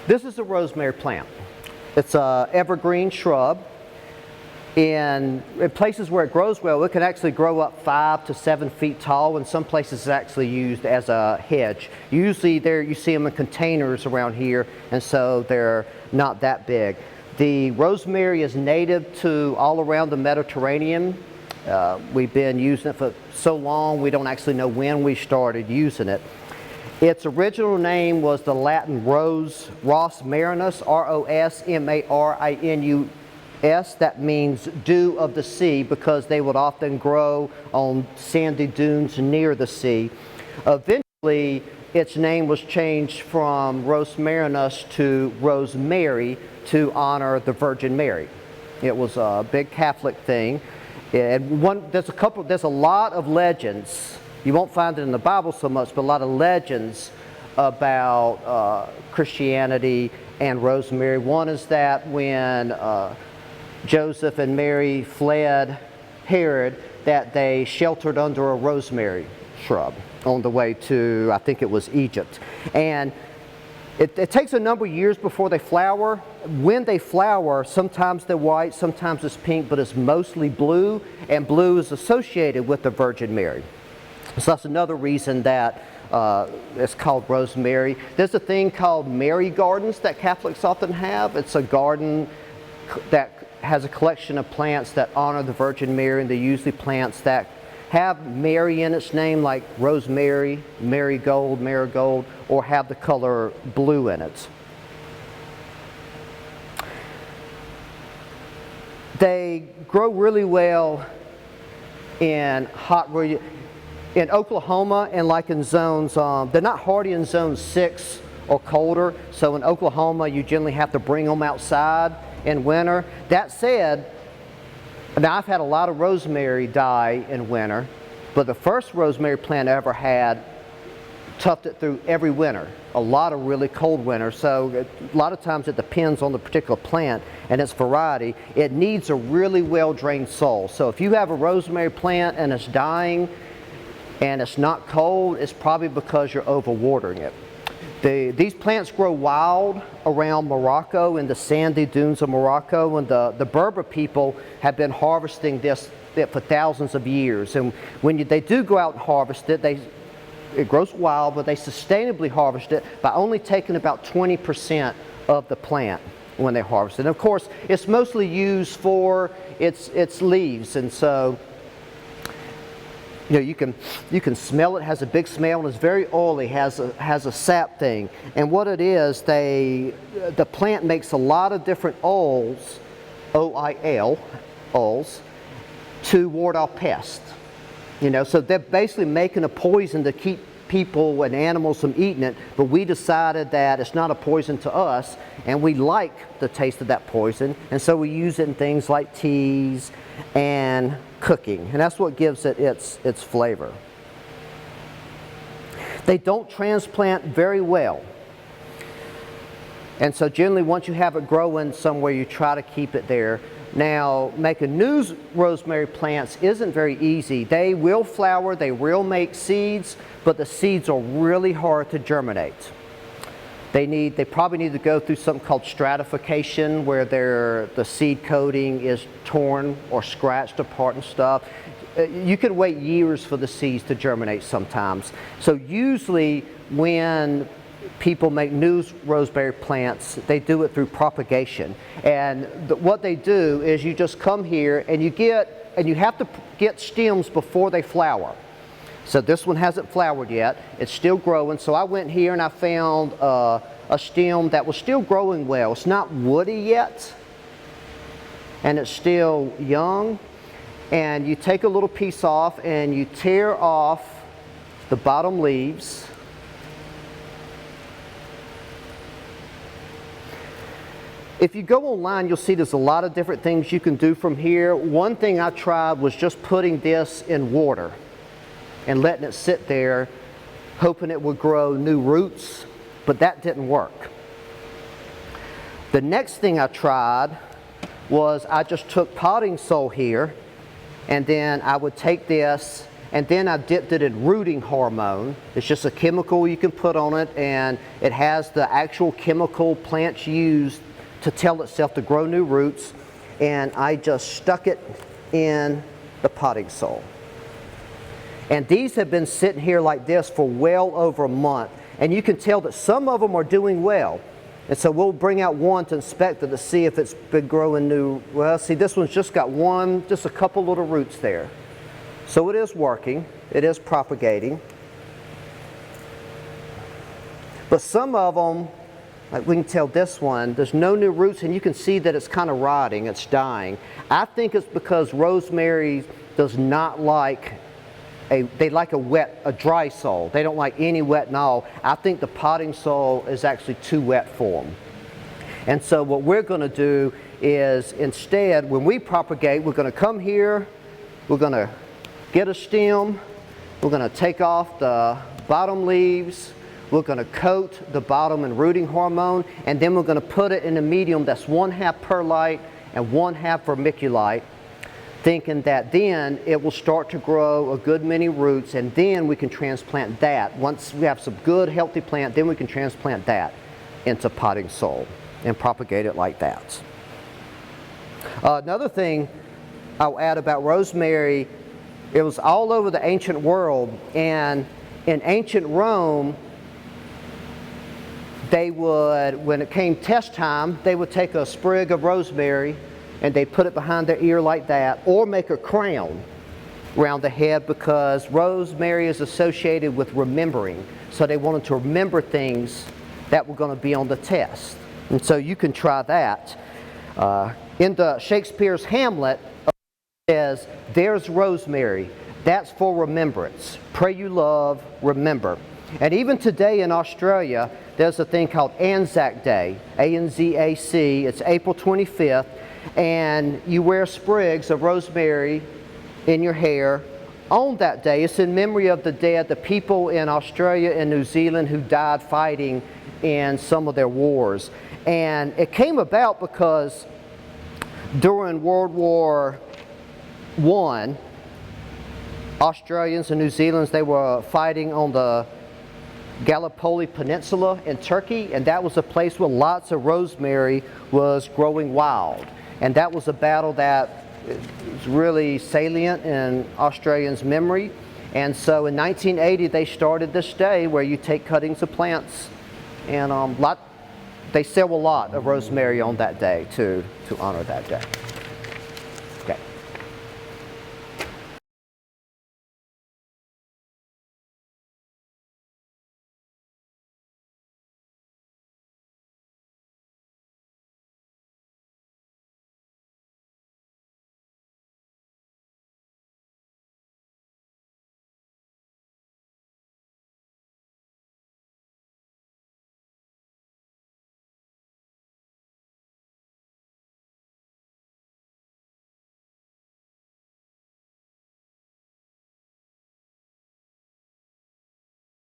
This is a rosemary plant. It's an evergreen shrub. In places where it grows well, it can actually grow up 5 to 7 feet tall. In some places it's actually used as a hedge. Usually you see them in containers around here, and so they're not that big. The rosemary is native to all around the Mediterranean. We've been using it for so long we don't actually know when we started using it. Its original name was the Latin Ros marinus, Rosmarinus. That means dew of the sea, because they would often grow on sandy dunes near the sea. Eventually, its name was changed from Rosmarinus to Rosemary to honor the Virgin Mary. It was a big Catholic thing. And there's a lot of legends. You won't find it in the Bible so much, but a lot of legends about Christianity and rosemary. One is that when Joseph and Mary fled Herod, that they sheltered under a rosemary shrub on the way to, I think it was Egypt. And it takes a number of years before they flower. When they flower, sometimes they're white, sometimes it's pink, but it's mostly blue, and blue is associated with the Virgin Mary. So that's another reason that it's called rosemary. There's a thing called Mary gardens that Catholics often have. It's a garden that has a collection of plants that honor the Virgin Mary, and they're usually plants that have Mary in its name, like rosemary, marigold, or have the color blue in it. They grow really well in in Oklahoma, and like in zones, they're not hardy in zone 6 or colder, so in Oklahoma you generally have to bring them outside in winter. That said, now I've had a lot of rosemary die in winter, but the first rosemary plant I ever had toughed it through every winter, a lot of really cold winters. So a lot of times it depends on the particular plant and its variety. It needs a really well-drained soil. So if you have a rosemary plant and it's dying and it's not cold, it's probably because you're overwatering it. These plants grow wild around Morocco, in the sandy dunes of Morocco, and the Berber people have been harvesting this for thousands of years. And when they do go out and harvest it, it grows wild, but they sustainably harvest it by only taking about 20% of the plant when they harvest it. And of course, it's mostly used for its leaves, and so you can smell it. Has a big smell, and it's very oily, has a sap thing. And what it is, the plant makes a lot of different oils, oil, oils, to ward off pests. So they're basically making a poison to keep people and animals from eating it, but we decided that it's not a poison to us, and we like the taste of that poison, and so we use it in things like teas and cooking, and that's what gives it its flavor. They don't transplant very well, and so generally once you have it growing somewhere, you try to keep it there. Now, making new rosemary plants isn't very easy. They will flower, they will make seeds, but the seeds are really hard to germinate. They probably need to go through something called stratification, where the seed coating is torn or scratched apart and stuff. You can wait years for the seeds to germinate sometimes. So usually when people make new rosemary plants, they do it through propagation. And what they do is you just come here and you have to get stems before they flower. So this one hasn't flowered yet, it's still growing. So I went here and I found a stem that was still growing well. It's not woody yet, and it's still young. And you take a little piece off and you tear off the bottom leaves. If you go online, you'll see there's a lot of different things you can do from here. One thing I tried was just putting this in water and letting it sit there, hoping it would grow new roots, but that didn't work. The next thing I tried was I just took potting soil here, and then I would take this and then I dipped it in rooting hormone. It's just a chemical you can put on it, and it has the actual chemical plants use to tell itself to grow new roots, and I just stuck it in the potting soil. And these have been sitting here like this for well over a month, and you can tell that some of them are doing well. And so we'll bring out one to inspect it to see if it's been growing new. Well, see, this one's just got just a couple little roots there. So it is working, it is propagating. But some of them, like we can tell this one, there's no new roots, and you can see that it's kind of rotting, it's dying. I think it's because rosemary does not like they like a dry soil. They don't like any wet and all. I think the potting soil is actually too wet for them. And so what we're going to do is, instead, when we propagate, we're going to come here, we're going to get a stem, we're going to take off the bottom leaves, we're going to coat the bottom in rooting hormone, and then we're going to put it in a medium that's 1/2 perlite and 1/2 vermiculite, thinking that then it will start to grow a good many roots, and then we can transplant that. Once we have some good healthy plant, then we can transplant that into potting soil and propagate it like that. Another thing I'll add about rosemary, it was all over the ancient world, and in ancient Rome, they would, when it came test time, they would take a sprig of rosemary and they put it behind their ear like that, or make a crown around the head, because rosemary is associated with remembering. So they wanted to remember things that were going to be on the test. And so you can try that. In the Shakespeare's Hamlet, it says, "There's rosemary, that's for remembrance. Pray you love, remember." And even today in Australia, there's a thing called Anzac Day, A-N-Z-A-C. It's April 25th. And you wear sprigs of rosemary in your hair on that day. It's in memory of the dead, the people in Australia and New Zealand who died fighting in some of their wars. And it came about because during World War I, Australians and New Zealanders, they were fighting on the Gallipoli Peninsula in Turkey, and that was a place where lots of rosemary was growing wild. And that was a battle that was really salient in Australians' memory. And so in 1980, they started this day where you take cuttings of plants, and they sell a lot of rosemary on that day to honor that day.